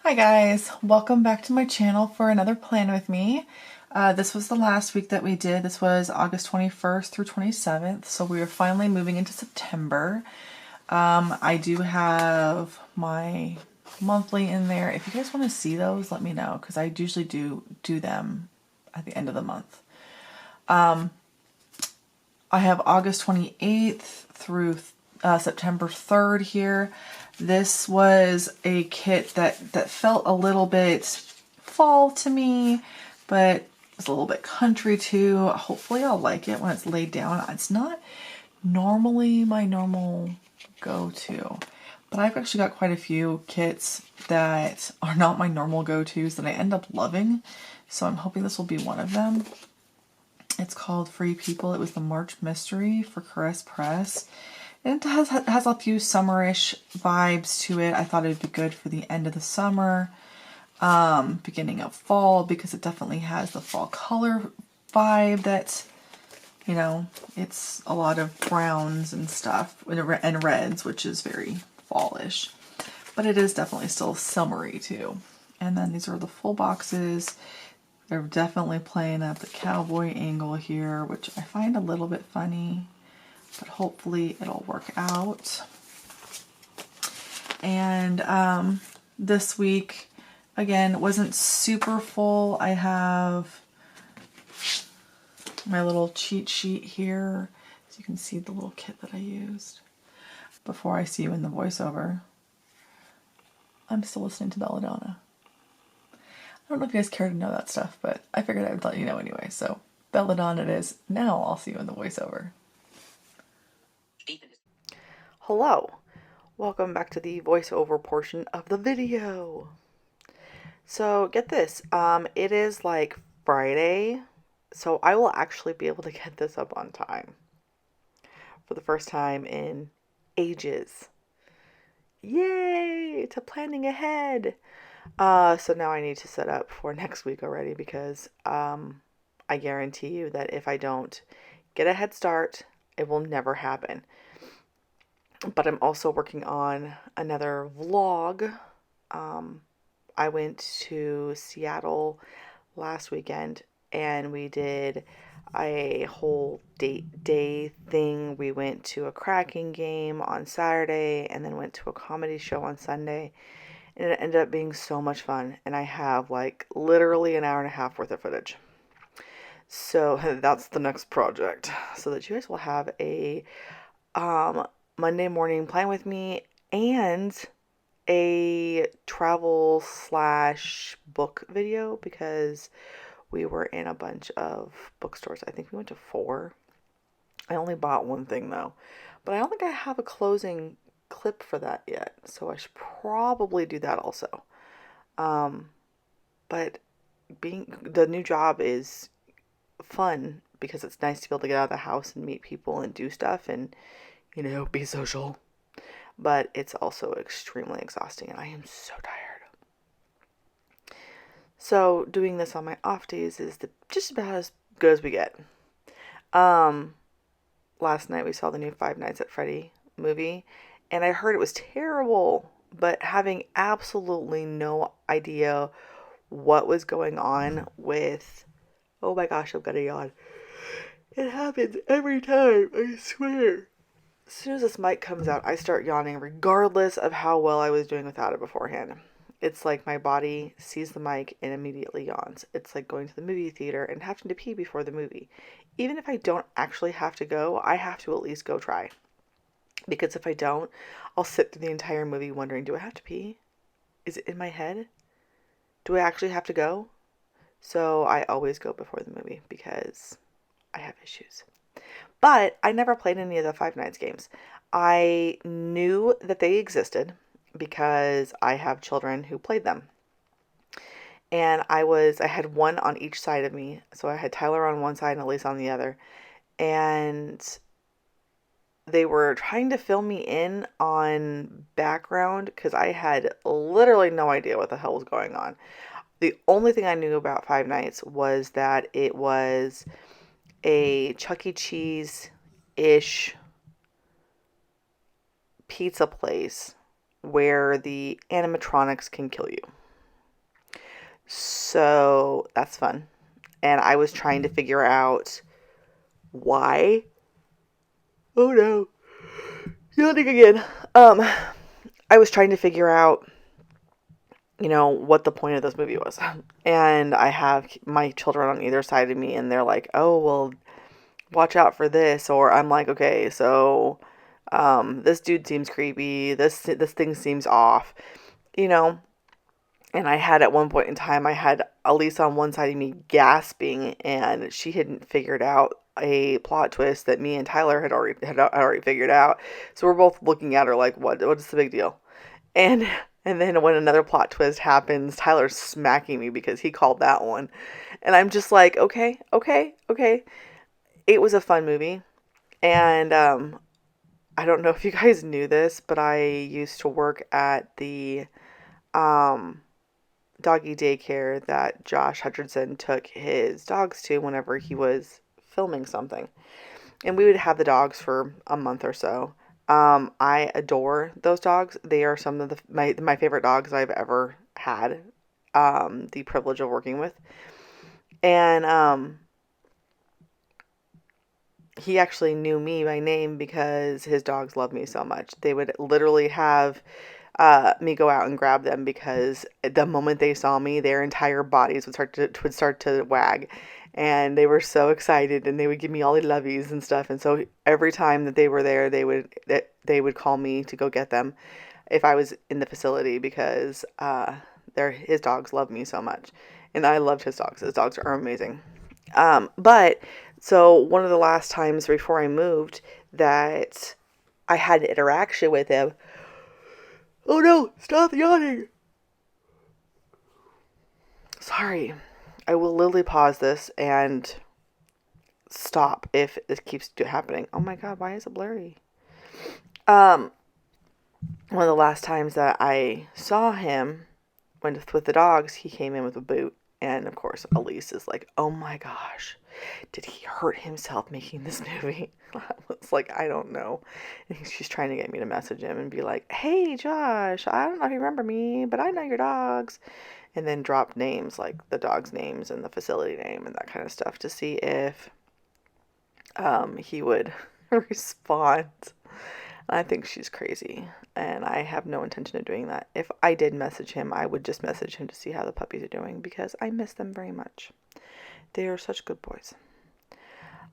Hi guys, welcome back to my channel for another plan with me. This was the last week that we did. This was August 21st through 27th, so we are finally moving into September. I do have my monthly in there. If you guys want to see those, let me know, because I usually do them at the end of the month. I have August 28th through September 3rd here. This was a kit that felt a little bit fall to me, but it's a little bit country too. Hopefully I'll like it when it's laid down. It's not normally my normal go-to, but I've actually got quite a few kits that are not my normal go-tos that I end up loving. So I'm hoping this will be one of them. It's called Free People. It was the March Mystery for Caress Press. And it has a few summerish vibes to it. I thought it would be good for the end of the summer, beginning of fall, because it definitely has the fall color vibe that, you know, it's a lot of browns and stuff, and reds, which is very fallish. But it is definitely still summery too. And then these are the full boxes. They're definitely playing up the cowboy angle here, which I find a little bit funny, but hopefully it'll work out. And this week, again, wasn't super full. I have my little cheat sheet here, so you can see the little kit that I used. Before I see you in the voiceover, I'm still listening to Belladonna. I don't know if you guys care to know that stuff, but I figured I would let you know anyway. So Belladonna it is. Now I'll see you in the voiceover. Hello. Welcome back to the voiceover portion of the video. So get this. It is like Friday, so I will actually be able to get this up on time for the first time in ages. Yay! To planning ahead. So now I need to set up for next week already because I guarantee you that if I don't get a head start, it will never happen. But I'm also working on another vlog. I went to Seattle last weekend and we did a whole date day thing. We went to a cracking game on Saturday and then went to a comedy show on Sunday. And it ended up being so much fun. And I have like literally an hour and a half worth of footage. So that's the next project. So that you guys will have a Monday morning plan with me and a travel slash book video because we were in a bunch of bookstores. I think we went to 4. I only bought one thing though, but I don't think I have a closing clip for that yet, so I should probably do that also. But being the new job is fun because it's nice to be able to get out of the house and meet people and do stuff and, you know, be social. But it's also extremely exhausting and I am so tired. So doing this on my off days is just about as good as we get. Last night we saw the new Five Nights at Freddy movie and I heard it was terrible, but having absolutely no idea what was going on with, oh my gosh, I've got a yawn. It happens every time, I swear. As soon as this mic comes out, I start yawning regardless of how well I was doing without it beforehand. It's like my body sees the mic and immediately yawns. It's like going to the movie theater and having to pee before the movie. Even if I don't actually have to go, I have to at least go try. Because if I don't, I'll sit through the entire movie wondering, do I have to pee? Is it in my head? Do I actually have to go? So I always go before the movie because I have issues. But I never played any of the Five Nights games. I knew that they existed because I have children who played them. And I had one on each side of me. So I had Tyler on one side and Elise on the other. And they were trying to fill me in on background because I had literally no idea what the hell was going on. The only thing I knew about Five Nights was that it was a Chuck E. Cheese-ish pizza place where the animatronics can kill you. So that's fun. And I was trying to figure out why. Oh no. Yawning again. Um, I was trying to figure out, what the point of this movie was. And I have my children on either side of me, and they're like, oh, well, watch out for this. Or I'm like, okay, so this dude seems creepy. This thing seems off, you know. And I had at one point in time, I had Elise on one side of me gasping, and she hadn't figured out a plot twist that me and Tyler had already figured out. So we're both looking at her like, what is the big deal? And and then when another plot twist happens, Tyler's smacking me because he called that one. And I'm just like, okay, okay, okay. It was a fun movie. And I don't know if you guys knew this, but I used to work at the um, doggy daycare that Josh Hutcherson took his dogs to whenever he was filming something. And we would have the dogs for a month or so. I adore those dogs. They are some of my favorite dogs I've ever had the privilege of working with. And he actually knew me by name because his dogs love me so much. They would literally have me go out and grab them because the moment they saw me, their entire bodies would start to wag, and they were so excited, and they would give me all the lovies and stuff. And so every time that they were there, they would call me to go get them if I was in the facility because his dogs love me so much, and I loved his dogs. His dogs are amazing. But so one of the last times before I moved that I had an interaction with him. Oh no, stop yawning. Sorry. I will literally pause this and stop if it keeps happening. Oh my god, why is it blurry? Um, One of the last times that I saw him with the dogs, he came in with a boot. And of course, Elise is like, oh my gosh, did he hurt himself making this movie? I was like, I don't know. And she's trying to get me to message him and be like, hey, Josh, I don't know if you remember me, but I know your dogs. And then drop names, like the dog's names and the facility name and that kind of stuff to see if he would respond. I think she's crazy, and I have no intention of doing that. If I did message him, I would just message him to see how the puppies are doing because I miss them very much. They are such good boys.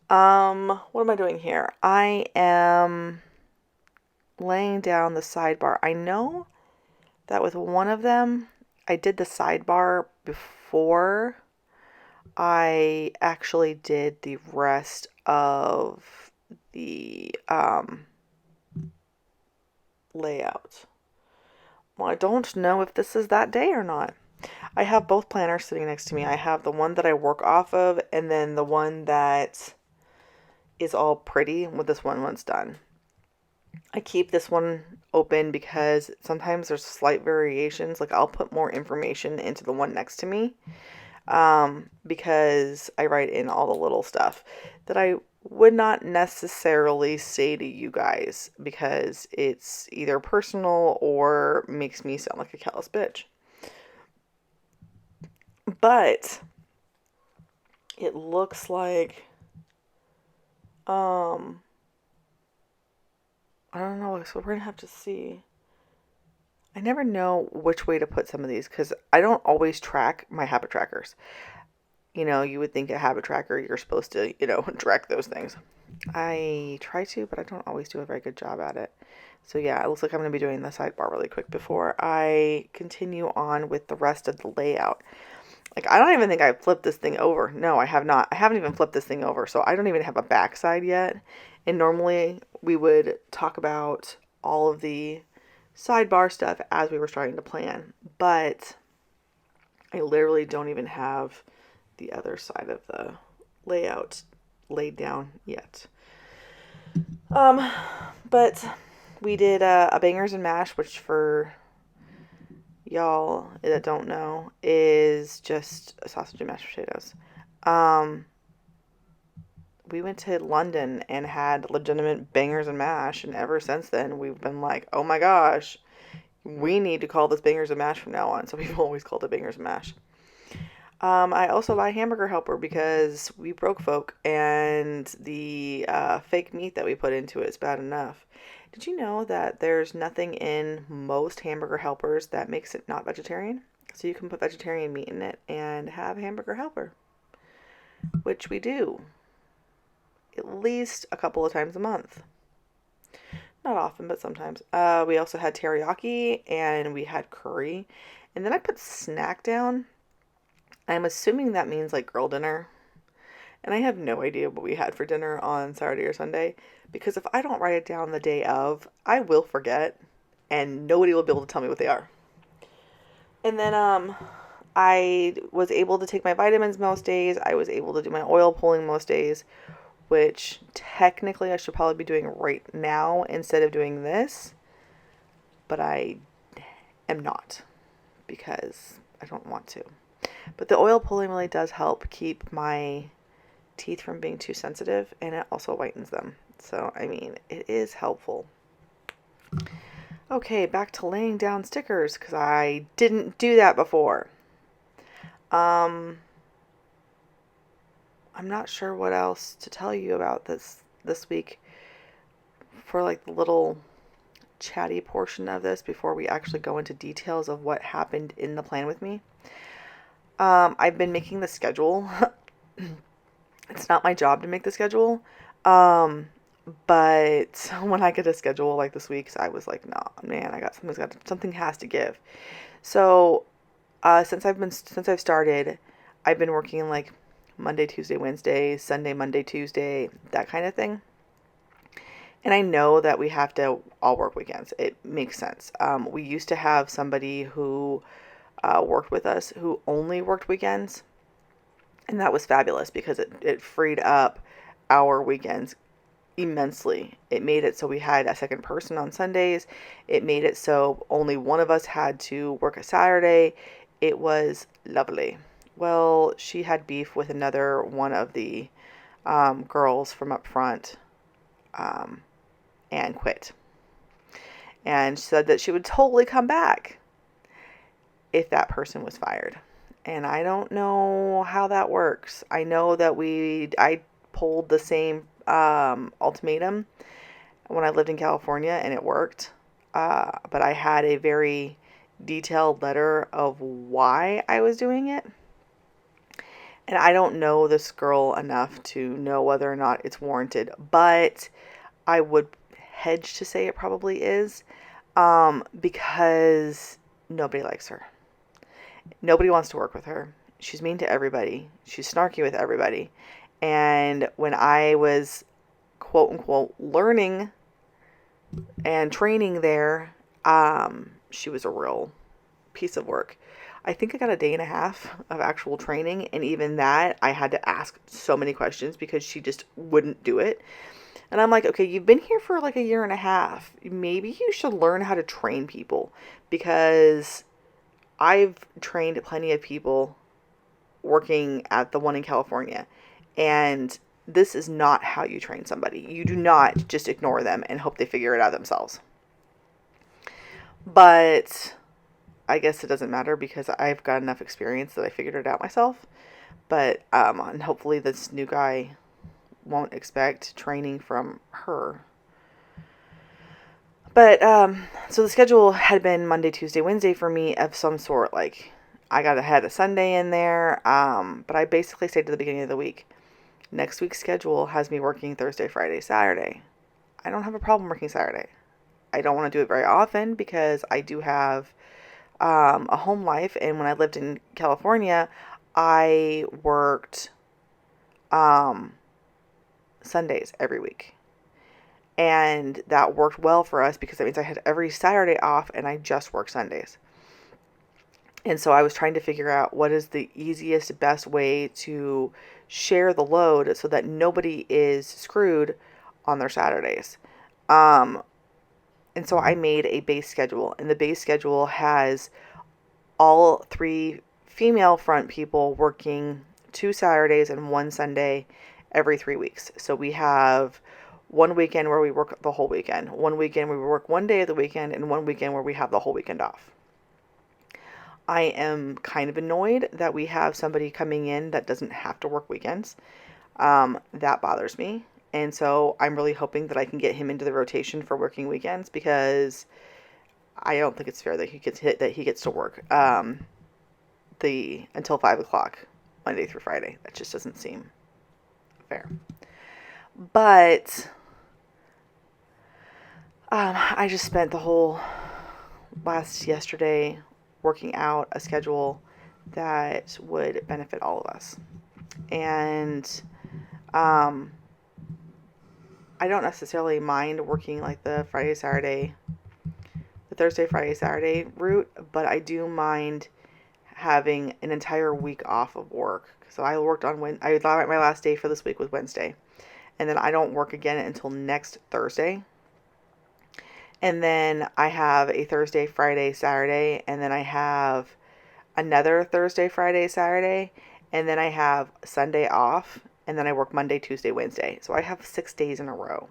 What am I doing here? I am laying down the sidebar. I know that with one of them, I did the sidebar before I actually did the rest of the layout. Well, I don't know if this is that day or not. I have both planners sitting next to me. I have the one that I work off of, and then the one that is all pretty with this one once done. I keep this one open because sometimes there's slight variations. Like I'll put more information into the one next to me because I write in all the little stuff that I would not necessarily say to you guys because it's either personal or makes me sound like a callous bitch. But it looks like I don't know, so we're gonna have to see. I never know which way to put some of these because I don't always track my habit trackers. You would think a habit tracker, you're supposed to, track those things. I try to, but I don't always do a very good job at it. So yeah, it looks like I'm going to be doing the sidebar really quick before I continue on with the rest of the layout. Like, I don't even think I've flipped this thing over. No, I have not. I haven't even flipped this thing over, so I don't even have a backside yet. And normally we would talk about all of the sidebar stuff as we were starting to plan. But I literally don't even have the other side of the layout laid down yet. But we did a bangers and mash, which for y'all that don't know is just a sausage and mashed potatoes. We went to London and had legitimate bangers and mash, and ever since then we've been like, oh my gosh, we need to call this bangers and mash from now on. So we've always called it bangers and mash. I also buy hamburger helper because we broke folk and the fake meat that we put into it is bad enough. Did you know that there's nothing in most hamburger helpers that makes it not vegetarian? So you can put vegetarian meat in it and have hamburger helper, which we do at least a couple of times a month. Not often, but sometimes. We also had teriyaki and we had curry. And then I put snack down. I'm assuming that means like girl dinner. And I have no idea what we had for dinner on Saturday or Sunday because if I don't write it down the day of, I will forget and nobody will be able to tell me what they are. And then I was able to take my vitamins most days. I was able to do my oil pulling most days, which technically I should probably be doing right now instead of doing this, but I am not because I don't want to. But the oil pulling really does help keep my teeth from being too sensitive, and it also whitens them. So, I mean, it is helpful. Okay, back to laying down stickers because I didn't do that before. Um, I'm not sure what else to tell you about this week for like the little chatty portion of this before we actually go into details of what happened in the plan with me. I've been making the schedule. It's not my job to make the schedule. Um, but when I get a schedule like this week, I was like, nah, man, something has to give. So, since I've started, I've been working like Monday, Tuesday, Wednesday, Sunday, Monday, Tuesday, that kind of thing. And I know that we have to all work weekends. It makes sense. We used to have somebody who worked with us who only worked weekends. And that was fabulous because it freed up our weekends immensely. It made it so we had a second person on Sundays. It made it so only one of us had to work a Saturday. It was lovely. Well, she had beef with another one of the girls from up front um, and quit. And said that she would totally come back if that person was fired. And I don't know how that works. I know that I pulled the same ultimatum when I lived in California and it worked. But I had a very detailed letter of why I was doing it. And I don't know this girl enough to know whether or not it's warranted. But I would hedge to say it probably is because nobody likes her. Nobody wants to work with her. She's mean to everybody. She's snarky with everybody. And when I was quote unquote learning and training there, she was a real piece of work. I think I got a day and a half of actual training, and even that I had to ask so many questions because she just wouldn't do it. And I'm like, okay, you've been here for like a year and a half. Maybe you should learn how to train people because I've trained plenty of people working at the one in California, and this is not how you train somebody. You do not just ignore them and hope they figure it out themselves. But I guess it doesn't matter because I've got enough experience that I figured it out myself. But and hopefully this new guy won't expect training from her. But so the schedule had been Monday, Tuesday, Wednesday for me of some sort. Like I had a Sunday in there, but I basically stayed to the beginning of the week. Next week's schedule has me working Thursday, Friday, Saturday. I don't have a problem working Saturday. I don't want to do it very often because I do have a home life, and when I lived in California, I worked Sundays every week. And that worked well for us because that means I had every Saturday off and I just worked Sundays. And so I was trying to figure out what is the easiest, best way to share the load so that nobody is screwed on their Saturdays. And so I made a base schedule, and the base schedule has all three female front people working 2 Saturdays and 1 Sunday every 3 weeks. So we have one weekend where we work the whole weekend, one weekend where we work 1 day of the weekend, and one weekend where we have the whole weekend off. I am kind of annoyed that we have somebody coming in that doesn't have to work weekends. That bothers me. And so I'm really hoping that I can get him into the rotation for working weekends because I don't think it's fair that he gets to work the until 5 o'clock Monday through Friday. That just doesn't seem fair. But I just spent the whole yesterday working out a schedule that would benefit all of us. And um, I don't necessarily mind working like the Thursday, Friday, Saturday route, but I do mind having an entire week off of work. So I worked on I thought my last day for this week was Wednesday, and then I don't work again until next Thursday. And then I have a Thursday, Friday, Saturday, and then I have another Thursday, Friday, Saturday, and then I have Sunday off, and then I work Monday, Tuesday, Wednesday. So I have 6 days in a row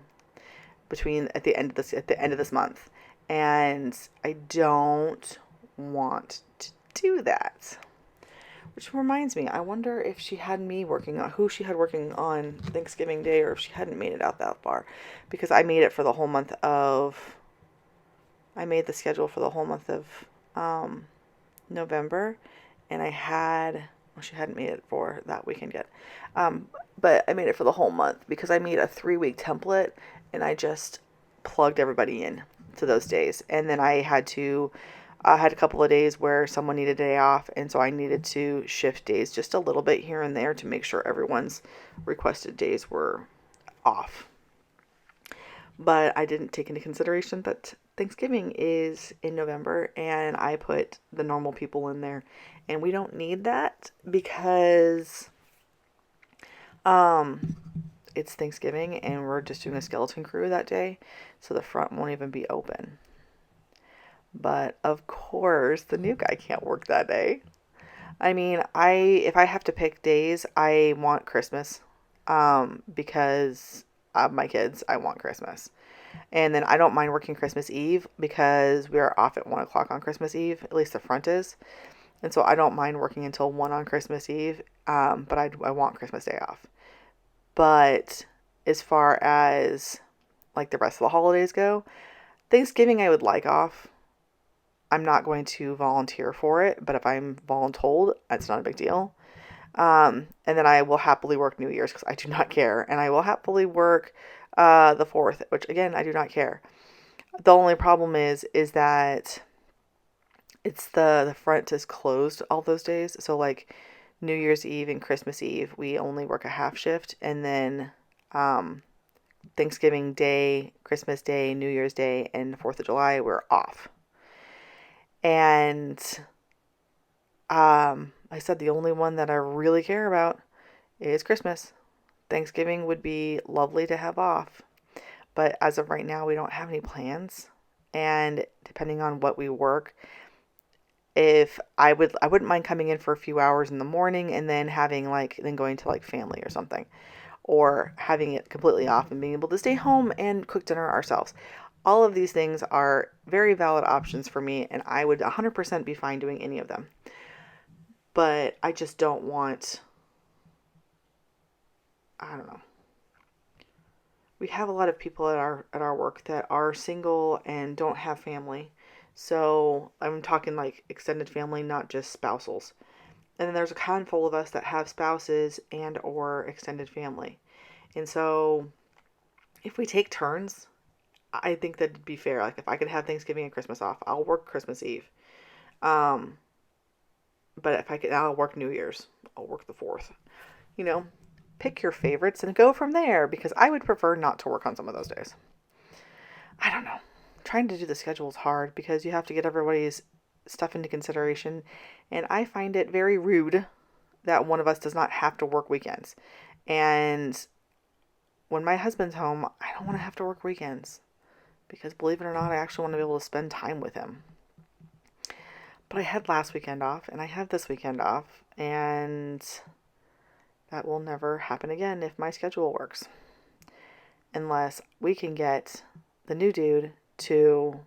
at the end of this month. And I don't want to do that. Which reminds me, I wonder if she had me working on who she had working on Thanksgiving Day, or if she hadn't made it out that far, because I made it for the whole month of I made the schedule for the whole month of November, and she hadn't made it for that weekend yet, but I made it for the whole month because I made a 3-week template, and I just plugged everybody in to those days, and then I had a couple of days where someone needed a day off, and so I needed to shift days just a little bit here and there to make sure everyone's requested days were off. But I didn't take into consideration that Thanksgiving is in November, and I put the normal people in there, and we don't need that because it's Thanksgiving and we're just doing a skeleton crew that day, so the front won't even be open. But of course, the new guy can't work that day. I mean, if I have to pick days, I want Christmas, because of my kids. I want Christmas. And then I don't mind working Christmas Eve because we are off at 1 o'clock on Christmas Eve. At least the front is. And so I don't mind working until 1 on Christmas Eve. But I want Christmas Day off. But as far as like the rest of the holidays go, Thanksgiving I would like off. I'm not going to volunteer for it, but if I'm voluntold, that's not a big deal. And then I will happily work New Year's because I do not care. And I will happily work the 4th, which again, I do not care. The only problem is that it's the front is closed all those days. So like New Year's Eve and Christmas Eve, we only work a half shift. And then Thanksgiving Day, Christmas Day, New Year's Day, and 4th of July, we're off. And I said the only one that I really care about is Christmas. Thanksgiving would be lovely to have off, but as of right now, we don't have any plans. And depending on what we work, if I wouldn't mind coming in for a few hours in the morning and then then going to like family or something, or having it completely off and being able to stay home and cook dinner ourselves. All of these things are very valid options for me, and I would 100% be fine doing any of them. But I just don't want, I don't know. We have a lot of people at our work that are single and don't have family. So I'm talking like extended family, not just spousals. And then there's a handful of us that have spouses and or extended family. And so if we take turns, I think that'd be fair. Like if I could have Thanksgiving and Christmas off, I'll work Christmas Eve. But if I could, I'll work New Year's. I'll work the 4th. You know, pick your favorites and go from there, because I would prefer not to work on some of those days. I don't know. Trying to do the schedule is hard because you have to get everybody's stuff into consideration. And I find it very rude that one of us does not have to work weekends. And when my husband's home, I don't want to have to work weekends. Because believe it or not, I actually want to be able to spend time with him. But I had last weekend off, and I have this weekend off, and that will never happen again if my schedule works. Unless we can get the new dude to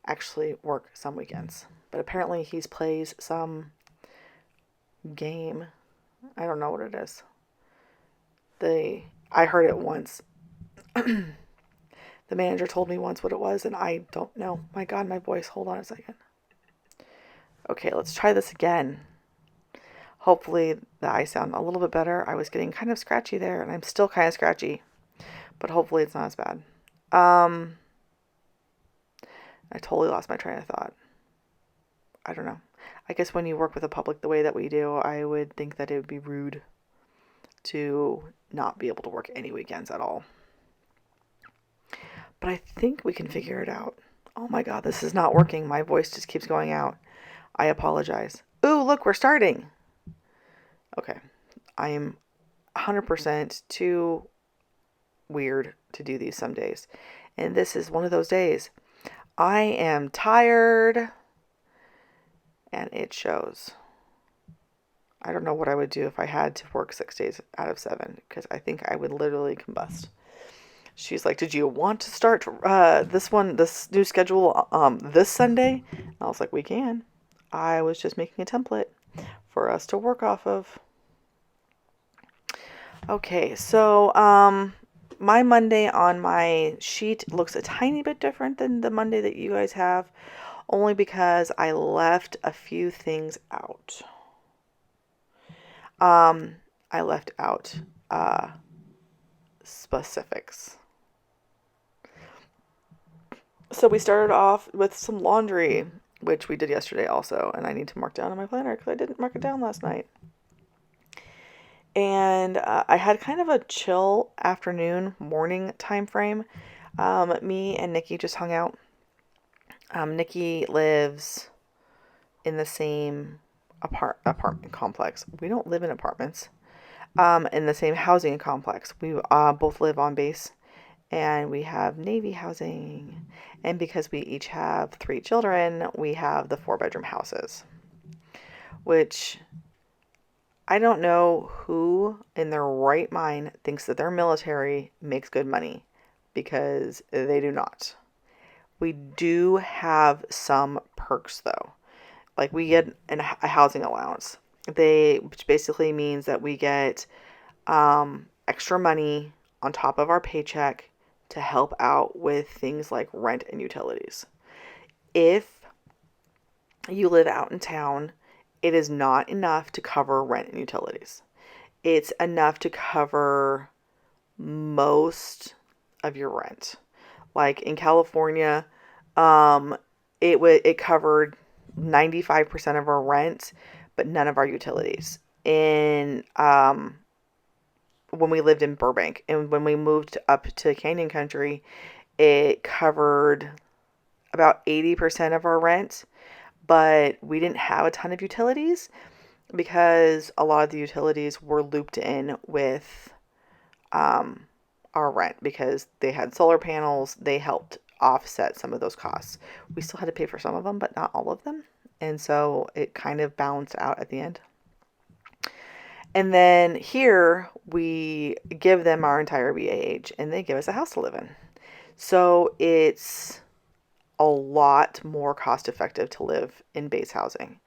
actually work some weekends. But apparently he plays some game. I don't know what it is. I heard it once. The manager told me once what it was, and I don't know. My God, my voice. Hold on a second. Okay, let's try this again. Hopefully I sound a little bit better. I was getting kind of scratchy there, and I'm still kind of scratchy, but hopefully it's not as bad. I totally lost my train of thought. I don't know. I guess when you work with the public the way that we do, I would think that it would be rude to not be able to work any weekends at all. But I think we can figure it out. Oh my God, this is not working. My voice just keeps going out. I apologize. Ooh, look, we're starting. Okay. I am 100% too weird to do these some days. And this is one of those days. I am tired. And it shows. I don't know what I would do if I had to work 6 days out of 7. Because I think I would literally combust. She's like, did you want to start this new schedule this Sunday? And I was like, we can. I was just making a template for us to work off of. Okay, so my Monday on my sheet looks a tiny bit different than the Monday that you guys have, only because I left a few things out. I left out specifics. So we started off with some laundry, which we did yesterday also, and I need to mark down on my planner because I didn't mark it down last night. And I had kind of a chill afternoon, morning time frame. Me and Nikki just hung out. Nikki lives in the same apartment complex. We don't live in apartments. In the same housing complex. We both live on base. And we have Navy housing. And because we each have 3 children, we have the 4-bedroom houses. Which, I don't know who in their right mind thinks that their military makes good money. Because they do not. We do have some perks though. Like we get a housing allowance. Which basically means that we get extra money on top of our paycheck to help out with things like rent and utilities. If you live out in town, it is not enough to cover rent and utilities. It's enough to cover most of your rent. Like in California, it covered 95% of our rent, but none of our utilities. When we lived in Burbank, and when we moved up to Canyon Country, it covered about 80% of our rent, but we didn't have a ton of utilities because a lot of the utilities were looped in with our rent because they had solar panels. They helped offset some of those costs. We still had to pay for some of them, but not all of them. And so it kind of balanced out at the end. And then here we give them our entire BAH and they give us a house to live in. So it's a lot more cost effective to live in base housing.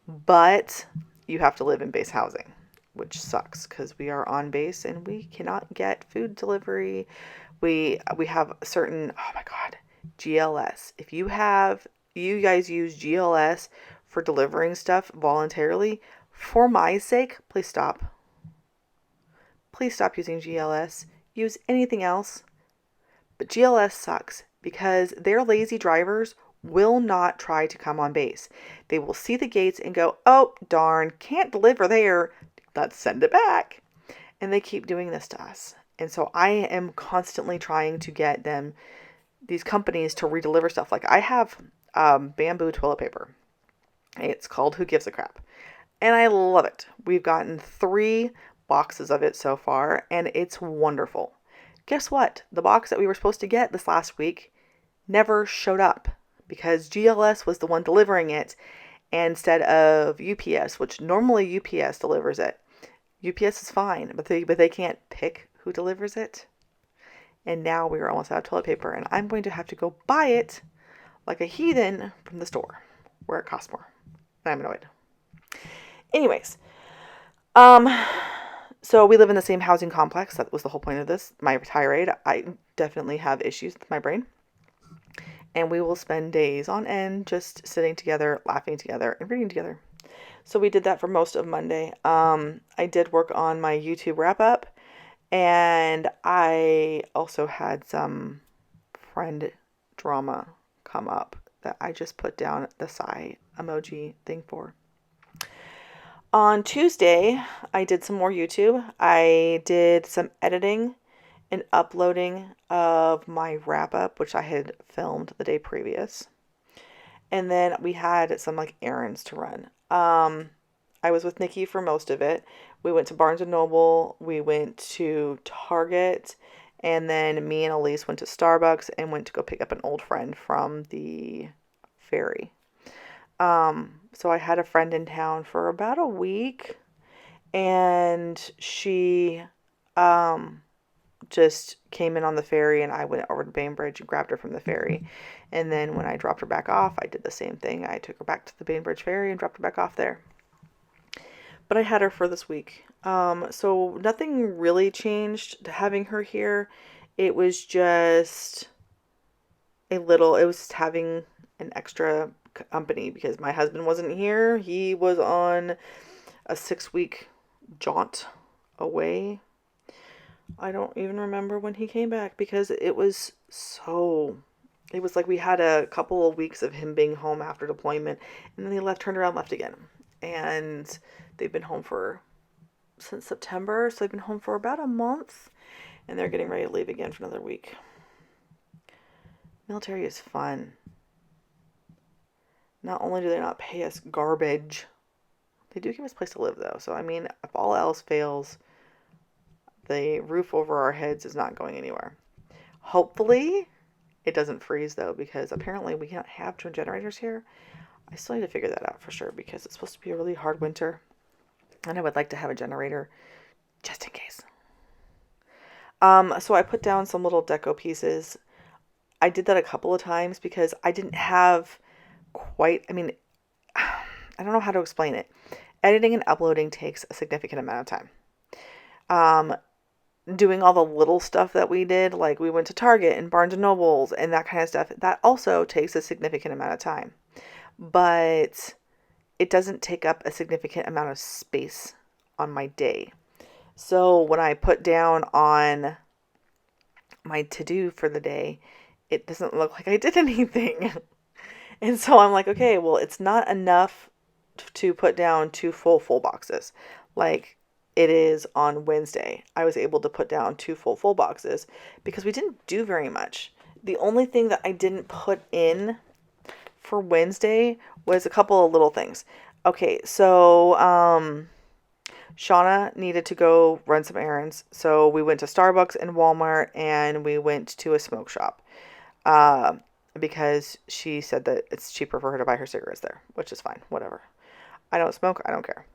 But you have to live in base housing, which sucks because we are on base and we cannot get food delivery. We have certain, oh my God, GLS. If you guys use GLS for delivering stuff voluntarily, for my sake, please stop. Please stop using GLS. Use anything else. But GLS sucks because their lazy drivers will not try to come on base. They will see the gates and go, oh, darn, can't deliver there. Let's send it back. And they keep doing this to us. And so I am constantly trying to get these companies to redeliver stuff. Like I have bamboo toilet paper. It's called Who Gives a Crap. And I love it. We've gotten 3 boxes of it so far, and it's wonderful. Guess what? The box that we were supposed to get this last week never showed up because GLS was the one delivering it instead of UPS, which normally UPS delivers it. UPS is fine, but they can't pick who delivers it. And now we are almost out of toilet paper, and I'm going to have to go buy it like a heathen from the store. where it costs more. I'm annoyed. Anyways, um, so we live in the same housing complex. That was the whole point of this. My tirade. I definitely have issues with my brain. And we will spend days on end just sitting together, laughing together, and reading together. So we did that for most of Monday. I did work on my YouTube wrap up, and I also had some friend drama come up that I just put down the sigh emoji thing for. On Tuesday, I did some more YouTube. I did some editing and uploading of my wrap up, which I had filmed the day previous. And then we had some like errands to run. I was with Nikki for most of it. We went to Barnes and Noble, we went to Target, and then me and Elise went to Starbucks and went to go pick up an old friend from the ferry. So I had a friend in town for about a week, and she just came in on the ferry, and I went over to Bainbridge and grabbed her from the ferry. And then when I dropped her back off, I did the same thing. I took her back to the Bainbridge ferry and dropped her back off there. But I had her for this week. So nothing really changed to having her here. It was just it was just having an extra company because my husband wasn't here. He was on a 6-week jaunt away. I don't even remember when he came back because it was like we had a couple of weeks of him being home after deployment, and then he turned around, left again. And they've been home since September, so they've been home for about a month, and they're getting ready to leave again for another week. Military is fun. Not only do they not pay us garbage, they do give us a place to live, though. So, I mean, if all else fails, the roof over our heads is not going anywhere. Hopefully, it doesn't freeze, though, because apparently we can't have twin generators here. I still need to figure that out for sure because it's supposed to be a really hard winter. And I would like to have a generator just in case. So I put down some little deco pieces. I did that a couple of times because I didn't have I don't know how to explain it. Editing and uploading takes a significant amount of time. Doing all the little stuff that we did, like we went to Target and Barnes and Nobles and that kind of stuff, that also takes a significant amount of time. But it doesn't take up a significant amount of space on my day. So when I put down on my to-do for the day, it doesn't look like I did anything. And so I'm like, okay, well, it's not enough to put down 2 full boxes. Like it is on Wednesday. I was able to put down 2 full boxes because we didn't do very much. The only thing that I didn't put in for Wednesday was a couple of little things. Okay, so Shauna needed to go run some errands. So we went to Starbucks and Walmart, and we went to a smoke shop. Because she said that it's cheaper for her to buy her cigarettes there, which is fine. Whatever. I don't smoke. I don't care.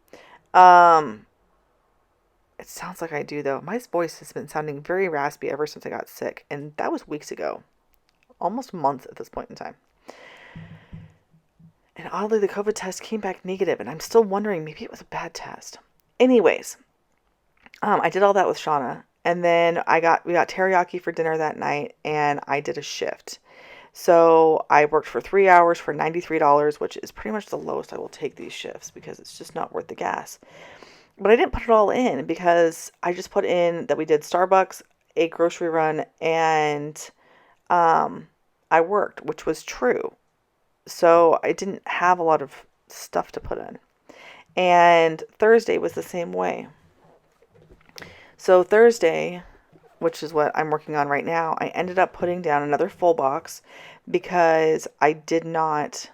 It sounds like I do, though. My voice has been sounding very raspy ever since I got sick, and that was weeks ago. Almost months at this point in time. And oddly, the COVID test came back negative, and I'm still wondering, maybe it was a bad test. Anyways, I did all that with Shauna, and then we got teriyaki for dinner that night, and I did a shift. So I worked for 3 hours for $93, which is pretty much the lowest I will take these shifts because it's just not worth the gas. But I didn't put it all in because I just put in that we did Starbucks, a grocery run, and I worked, which was true. So I didn't have a lot of stuff to put in. And Thursday was the same way. So Thursday, which is what I'm working on right now, I ended up putting down another full box because I did not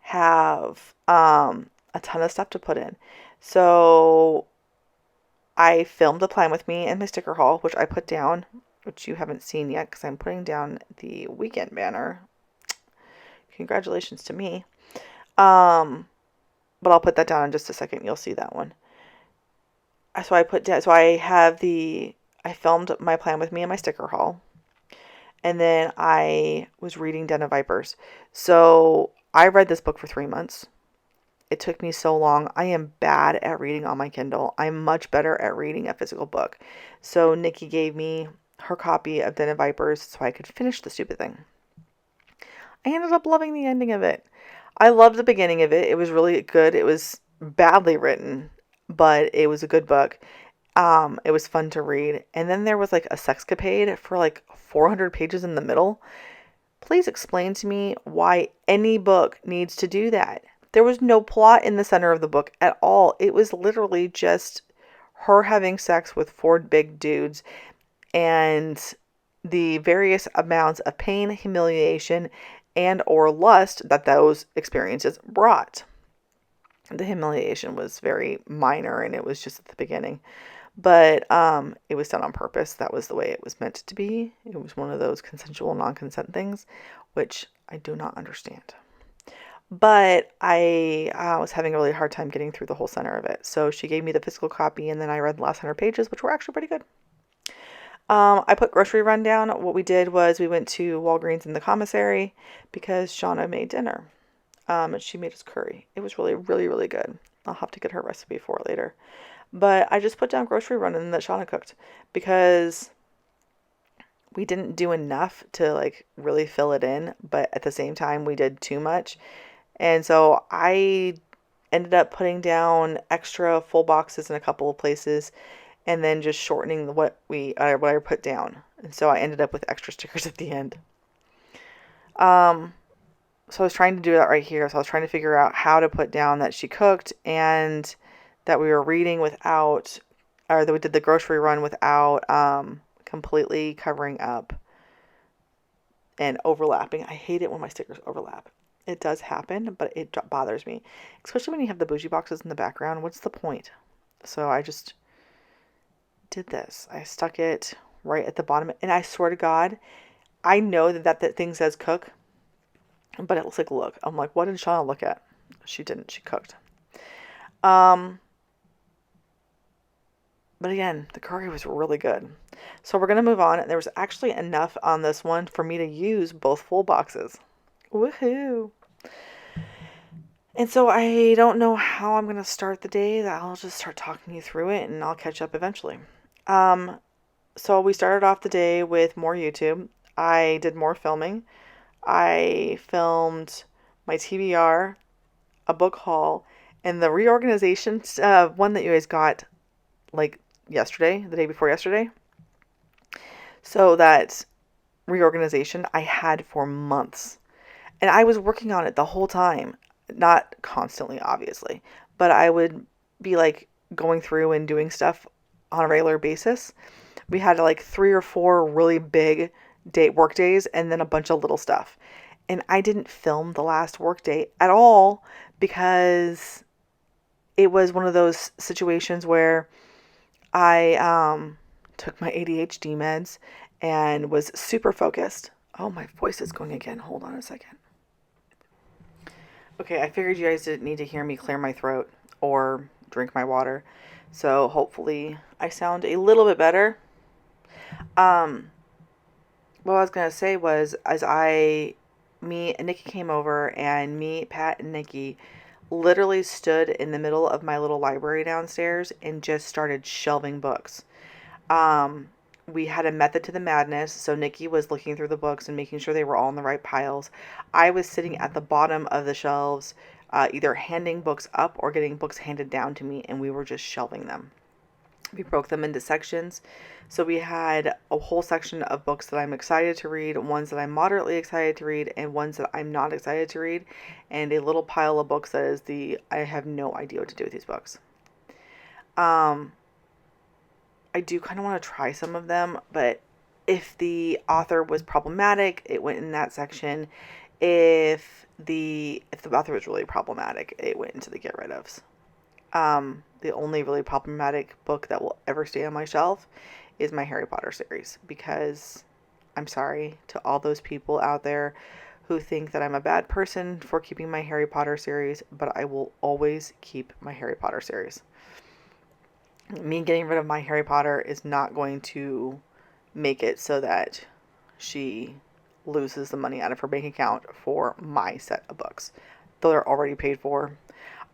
have a ton of stuff to put in. So I filmed the Plan With Me and my sticker haul, which I put down, which you haven't seen yet because I'm putting down the weekend banner. Congratulations to me. But I'll put that down in just a second. You'll see that one. So I filmed my Plan With Me and my sticker haul. And then I was reading Den of Vipers. So I read this book for 3 months. It took me so long. I am bad at reading on my Kindle. I'm much better at reading a physical book. So Nikki gave me her copy of Den of Vipers so I could finish the stupid thing. I ended up loving the ending of it. I loved the beginning of it. It was really good. It was badly written, but it was a good book. It was fun to read. And then there was like a sexcapade for like 400 pages in the middle. Please explain to me why any book needs to do that. There was no plot in the center of the book at all. It was literally just her having sex with four big dudes and the various amounts of pain, humiliation, and or lust that those experiences brought. The humiliation was very minor and it was just at the beginning. But it was done on purpose. That was the way it was meant to be. It was one of those consensual non-consent things, which I do not understand. But I was having a really hard time getting through the whole center of it. So she gave me the physical copy, and then I read the last 100 pages, which were actually pretty good. I put grocery rundown. What we did was we went to Walgreens in the commissary because Shauna made dinner. And she made us curry. It was really, really, really good. I'll have to get her recipe for it later. But I just put down grocery rundown that Shauna cooked because we didn't do enough to like really fill it in, but at the same time we did too much. And so I ended up putting down extra full boxes in a couple of places and then just shortening what I put down. And so I ended up with extra stickers at the end. So I was trying to do that right here. So I was trying to figure out how to put down that she cooked and that we were reading without, or that we did the grocery run without completely covering up and overlapping. I hate it when my stickers overlap. It does happen, but it bothers me. Especially when you have the bougie boxes in the background. What's the point? So I just did this. I stuck it right at the bottom. And I swear to God, I know that thing says cook. But it looks like look. I'm like, what did Shauna look at? She didn't. She cooked. But again, the curry was really good. So we're going to move on. And there was actually enough on this one for me to use both full boxes. Woohoo! And so I don't know how I'm going to start the day. I'll just start talking you through it and I'll catch up eventually. So we started off the day with more YouTube. I did more filming. I filmed my TBR, a book haul, and the reorganization one that you guys got like yesterday, the day before yesterday. So that reorganization I had for months. And I was working on it the whole time. Not constantly, obviously, but I would be like going through and doing stuff on a regular basis. We had like 3 or 4 really big work days and then a bunch of little stuff. And I didn't film the last work day at all because it was one of those situations where I took my ADHD meds and was super focused. Oh, my voice is going again. Hold on a second. Okay, I figured you guys didn't need to hear me clear my throat or drink my water. So hopefully I sound a little bit better. What I was going to say was me and Nikki came over and me, Pat, and Nikki literally stood in the middle of my little library downstairs and just started shelving books. We had a method to the madness. So Nikki was looking through the books and making sure they were all in the right piles. I was sitting at the bottom of the shelves, either handing books up or getting books handed down to me, and we were just shelving them. We broke them into sections. So we had a whole section of books that I'm excited to read, ones that I'm moderately excited to read, and ones that I'm not excited to read, and a little pile of books that is I have no idea what to do with these books. I do kind of want to try some of them, but if the author was problematic, it went in that section. If the author was really problematic, it went into the get rid ofs. The only really problematic book that will ever stay on my shelf is my Harry Potter series, because I'm sorry to all those people out there who think that I'm a bad person for keeping my Harry Potter series, but I will always keep my Harry Potter series. Me getting rid of my Harry Potter is not going to make it so that she loses the money out of her bank account for my set of books. They're already paid for.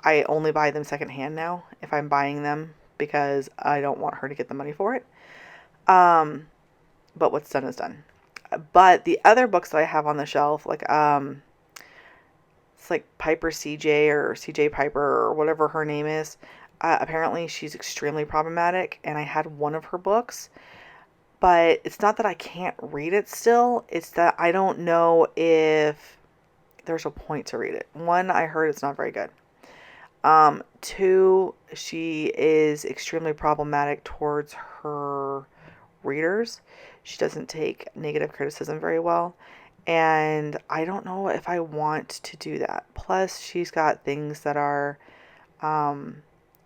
I only buy them secondhand now if I'm buying them because I don't want her to get the money for it. But what's done is done. But the other books that I have on the shelf, like it's like Piper CJ or CJ Piper or whatever her name is. Apparently she's extremely problematic, and I had one of her books, but it's not that I can't read it still. It's that I don't know if there's a point to read it. One, I heard it's not very good. Two, she is extremely problematic towards her readers. She doesn't take negative criticism very well. And I don't know if I want to do that. Plus, she's got things that are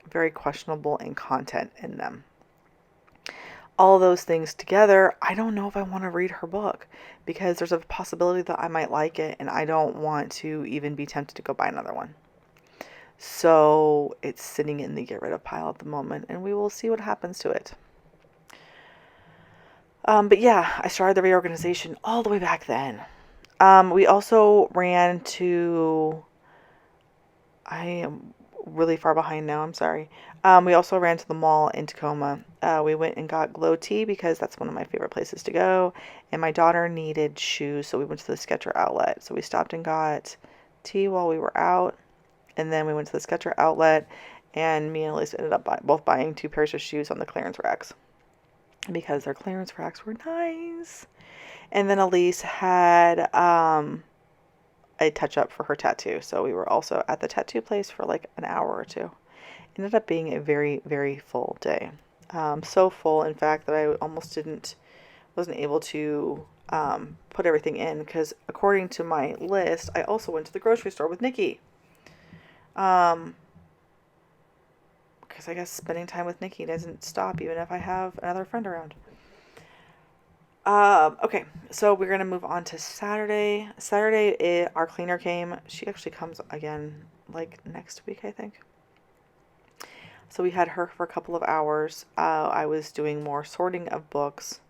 very questionable in content in them. All those things together, I don't know if I want to read her book because there's a possibility that I might like it, and I don't want to even be tempted to go buy another one. So it's sitting in the get rid of pile at the moment, and we will see what happens to it. But yeah, I started the reorganization all the way back then. We also ran to... I am really far behind now, I'm sorry. We also ran to the mall in Tacoma. We went and got Glow Tea because that's one of my favorite places to go. And my daughter needed shoes, so we went to the Skechers outlet. So we stopped and got tea while we were out. And then we went to the Skechers outlet, and me and Elise ended up both buying 2 pairs of shoes on the clearance racks because their clearance racks were nice. And then Elise had a touch-up for her tattoo, so we were also at the tattoo place for like an hour or two. It ended up being a very, very full day. So full, in fact, that I almost wasn't able to put everything in because according to my list, I also went to the grocery store with Nikki. Because I guess spending time with Nikki doesn't stop even if I have another friend around. Okay, so we're going to move on to Saturday. Saturday, our cleaner came. She actually comes again, like, next week, I think. So we had her for a couple of hours. I was doing more sorting of books.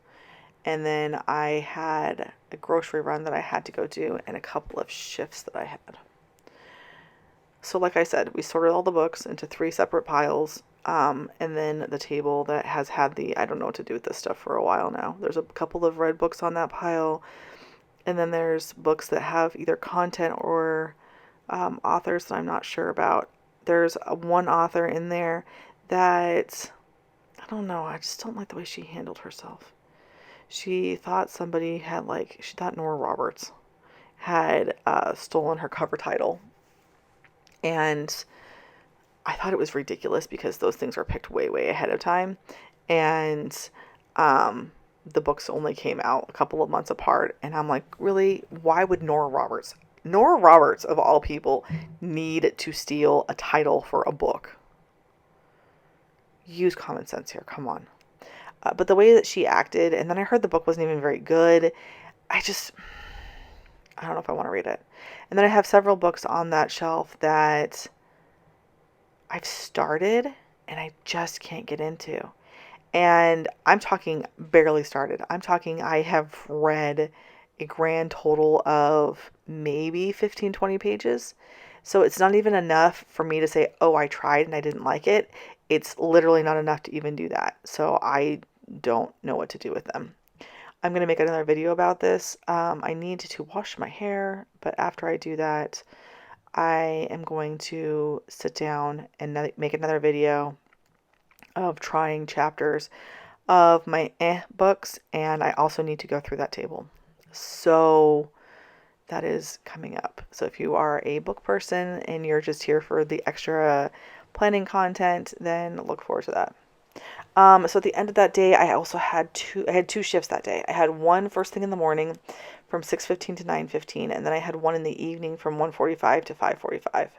And then I had a grocery run that I had to go do and a couple of shifts that I had. So like I said, we sorted all the books into 3 separate piles. And then the table that has had I don't know what to do with this stuff for a while now. There's a couple of red books on that pile. And then there's books that have either content or authors that I'm not sure about. There's one author in there that, I don't know, I just don't like the way she handled herself. She thought she thought Nora Roberts had stolen her cover title. And I thought it was ridiculous because those things were picked way, way ahead of time. And the books only came out a couple of months apart. And I'm like, really? Why would Nora Roberts, of all people, need to steal a title for a book? Use common sense here. Come on. But the way that she acted, and then I heard the book wasn't even very good. I don't know if I want to read it. And then I have several books on that shelf that I've started and I just can't get into. And I'm talking barely started. I'm talking I have read a grand total of maybe 15, 20 pages. So it's not even enough for me to say, oh, I tried and I didn't like it. It's literally not enough to even do that. So I don't know what to do with them. I'm going to make another video about this. I need to wash my hair, but after I do that, I am going to sit down and make another video of trying chapters of my books, and I also need to go through that table. So that is coming up. So if you are a book person and you're just here for the extra planning content, then look forward to that. So at the end of that day, I had 2 shifts that day. I had one first thing in the morning from 6:15 to 9:15, and then I had one in the evening from 1:45 to 5:45.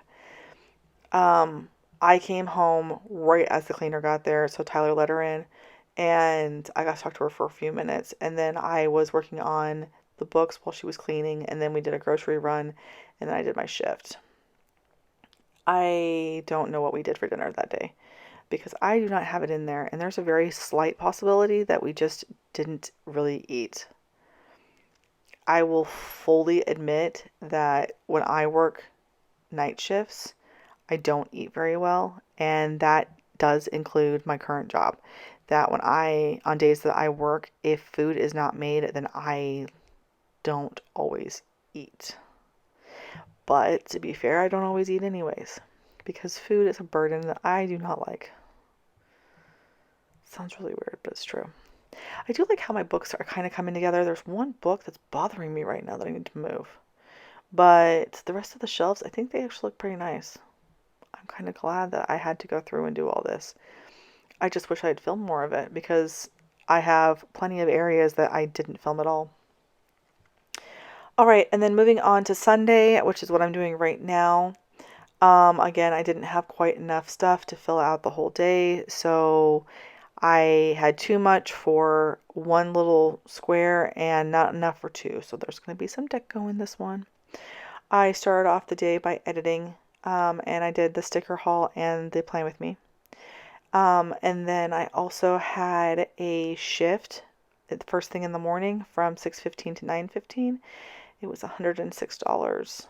I came home right as the cleaner got there, so Tyler let her in, and I got to talk to her for a few minutes, and then I was working on the books while she was cleaning, and then we did a grocery run, and then I did my shift. I don't know what we did for dinner that day, because I do not have it in there, and there's a very slight possibility that we just didn't really eat. I will fully admit that when I work night shifts, I don't eat very well, and that does include my current job. That on days that I work, if food is not made, then I don't always eat. But to be fair, I don't always eat anyways, because food is a burden that I do not like. Sounds really weird, but it's true. I do like how my books are kind of coming together. There's one book that's bothering me right now that I need to move. But the rest of the shelves, I think they actually look pretty nice. I'm kind of glad that I had to go through and do all this. I just wish I had filmed more of it because I have plenty of areas that I didn't film at all. All right, and then moving on to Sunday, which is what I'm doing right now. Again, I didn't have quite enough stuff to fill out the whole day, so I had too much for one little square and not enough for two, so there's going to be some deco in this one. I started off the day by editing, and I did the sticker haul and the plan with me. And then I also had a shift the first thing in the morning from 6:15 to 9:15. It was $106.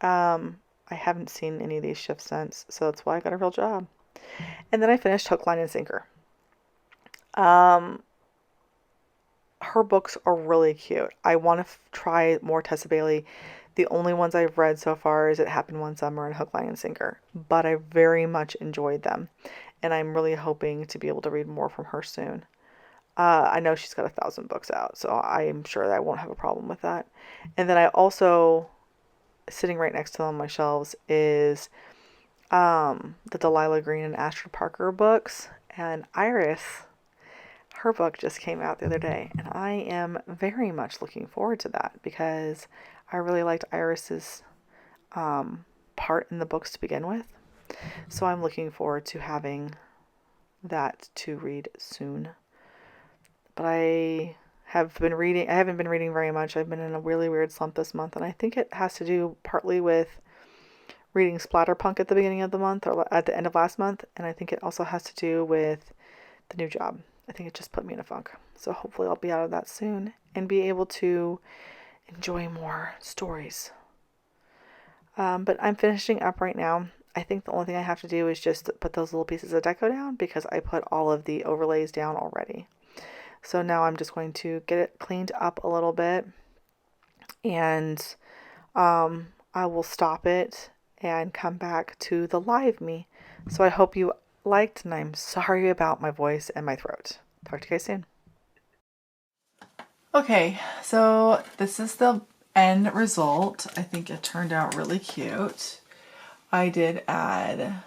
I haven't seen any of these shifts since, so that's why I got a real job. And then I finished Hook, Line, and Sinker. Her books are really cute. I want to try more Tessa Bailey. The only ones I've read so far is It Happened One Summer and Hook, Line, and Sinker, but I very much enjoyed them, and I'm really hoping to be able to read more from her soon. I know she's got 1,000 books out, so I'm sure that I won't have a problem with that. And then I also, sitting right next to them on my shelves, is the Delilah Green and Astrid Parker books. And Iris, her book just came out the other day, and I am very much looking forward to that because I really liked Iris's part in the books to begin with. So I'm looking forward to having that to read soon. But I haven't been reading very much. I've been in a really weird slump this month, and I think it has to do partly with reading Splatterpunk at the beginning of the month or at the end of last month, and I think it also has to do with the new job. I think it just put me in a funk. So hopefully I'll be out of that soon and be able to enjoy more stories. But I'm finishing up right now. I think the only thing I have to do is just put those little pieces of deco down because I put all of the overlays down already. So now I'm just going to get it cleaned up a little bit, and I will stop it and come back to the live me. So I hope you liked, and I'm sorry about my voice and my throat. Talk to you guys soon. Okay, so this is the end result. I think it turned out really cute. I did add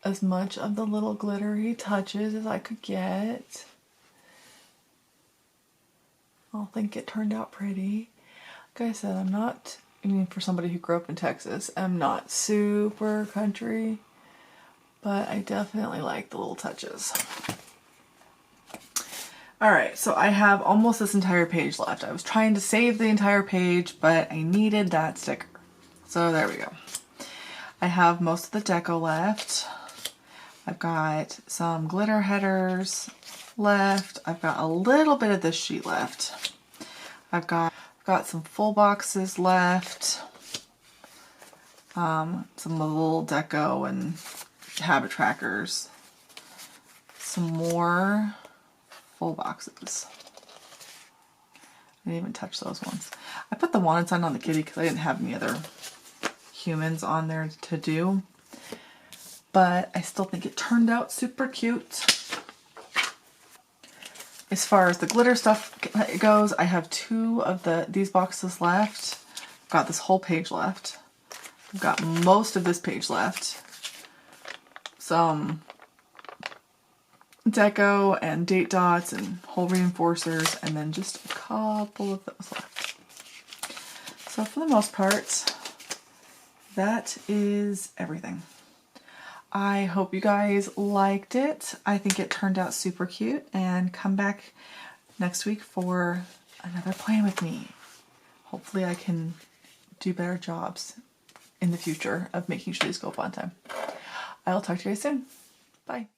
as much of the little glittery touches as I could get. I think it turned out pretty. Like I said, for somebody who grew up in Texas, I'm not super country, but I definitely like the little touches. Alright, so I have almost this entire page left. I was trying to save the entire page, but I needed that sticker. So there we go. I have most of the deco left. I've got some glitter headers left. I've got a little bit of this sheet left. I've got some full boxes left. Some little deco and habit trackers. Some more full boxes. I didn't even touch those ones. I put the wanted sign on the kitty because I didn't have any other humans on there to do. But I still think it turned out super cute. As far as the glitter stuff goes, I have two of these boxes left. I've got this whole page left. I've got most of this page left. Some deco and date dots and hole reinforcers, and then just a couple of those left. So for the most part, that is everything. I hope you guys liked it. I think it turned out super cute, and come back next week for another plan with me. Hopefully I can do better jobs in the future of making sure these go up on time. I'll talk to you guys soon. Bye.